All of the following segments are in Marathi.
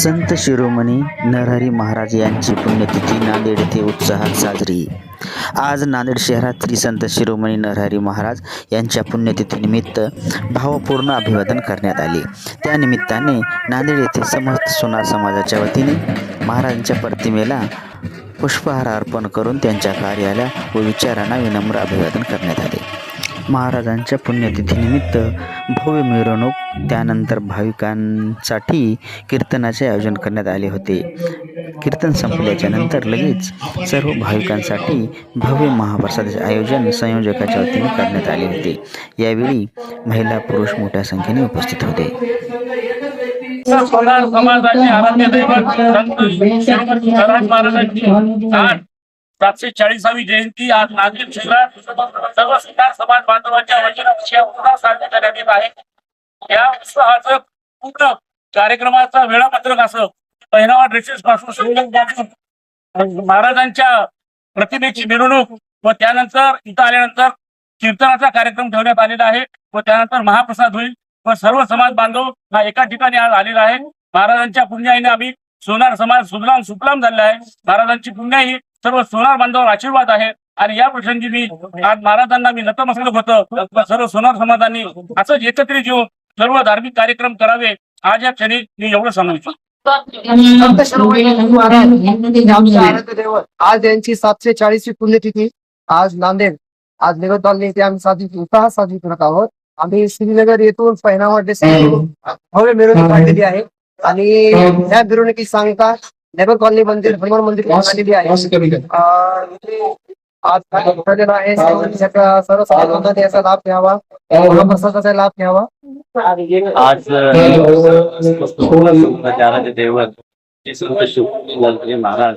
संत शिरोमणी नरहरी महाराज यांची पुण्यतिथी नांदेड येथे उत्साहात साजरी. आज नांदेड शहरात श्री संत शिरोमणी नरहरी महाराज यांच्या पुण्यतिथीनिमित्त भावपूर्ण अभिवादन करण्यात आले. त्यानिमित्ताने नांदेड येथे समस्त सोनार समाजाच्या वतीने महाराजांच्या प्रतिमेला पुष्पहार अर्पण करून त्यांच्या कार्याला व विचारांना विनम्र अभिवादन करण्यात आले. महाराजांच्या पुण्यतिथीनिमित्त भव्य मिरवणूक, त्यानंतर भाविकांसाठी कीर्तनाचे आयोजन करण्यात आले होते. कीर्तन संपल्याच्या नंतर लगेच सर्व भाविकांसाठी भव्य महाप्रसादाचे आयोजन संयोजकाच्या वतीने करण्यात आले होते. यावेळी महिला पुरुष मोठ्या संख्येने उपस्थित होते. सोनार समाजाचे आराध्य दैवत संत शिरोमणी नरहरी महाराजांची 740वी जयंती आज नांदेड शहरात सर्व सोनार समाज बांधवांच्या वतीने उत्साहात साजरी करण्यात येत आहे. या उत्सवाचं पूर्ण कार्यक्रमाचा वेळापत्रक असं पहिनावा ड्रेसेस पासून सुरू महाराजांच्या प्रतिमेची मिरवणूक व त्यानंतर इथं आल्यानंतर कीर्तनाचा कार्यक्रम ठेवण्यात आलेला आहे व त्यानंतर महाप्रसाद होईल व सर्व समाज बांधव हा एका ठिकाणी आज आलेला आहे. महाराजांच्या पुण्याईने आम्ही सोनार समाज सुजलाम सुफलाम झालेला आहे. महाराजांची पुण्याई सर्व सोनार बांधवांवर आशीर्वाद आहे आणि या प्रसंगी मी आज महाराजांना मी नतमस्तक होतं. सर्व सोनार समाजांनी असंच एकत्रित येऊन सर्व धार्मिक कार्यक्रम करावे आज या क्षणी मी एवढं सांगू इच्छितो. आज यांची 740वी पुण्यतिथी. आज नांदेड आज निगतवाली येथे आम्ही उत्साहात साजरी करत आहोत. आम्ही श्रीनगर येथून पहिनावा ड्रेस भव्य मिरवणूक काढलेली आहे आणि या मिरवणुकीची सांगता नेबर कॉलनी मंदिर हनुमान मंदिर झालेली आहे. आज आहे सर्व समाजाने याचा लाभ घ्यावा, महाप्रसादाचा लाभ घ्यावा. आज दैवत संत शिरोमणी महाराज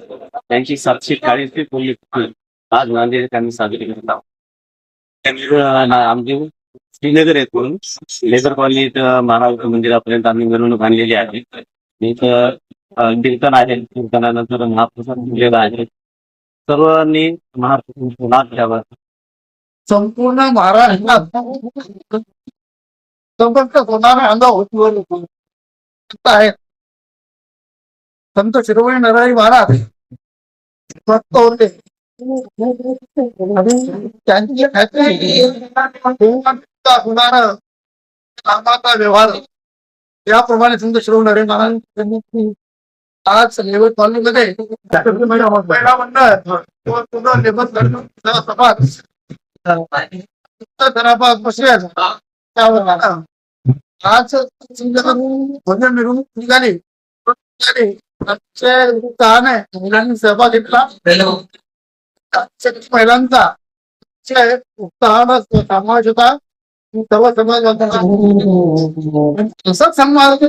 यांची 740वी पुण्यतिथी आज नांदेड येथे आम्ही साजरी करत आहोत. आमचे श्रीनगर येथून लेबर कॉलनीत महाराज मंदिरापर्यंत आम्ही मिरवणूक आणलेली आहे. इथं कीर्तन आहे, कीर्तनानंतर महाप्रसाद दिलेला आहे. सर्वांनी महाप्रसाद लाभ घ्यावा. संपूर्ण महाराष्ट्रात आहे संत शिरोमणी नरहरी महाराज भक्त होते. कामाचा व्यवहार याप्रमाणे संत शिरोमणी नरहरी महाराज आज लेबर कॉलनीमध्ये महिला मंडळ समाज आज भजन मिरवणूक निघाली. महिलांनी सहभाग घेतला. महिलांचा उत्साहानं समावेश होता. सर्व समाज असंच समाज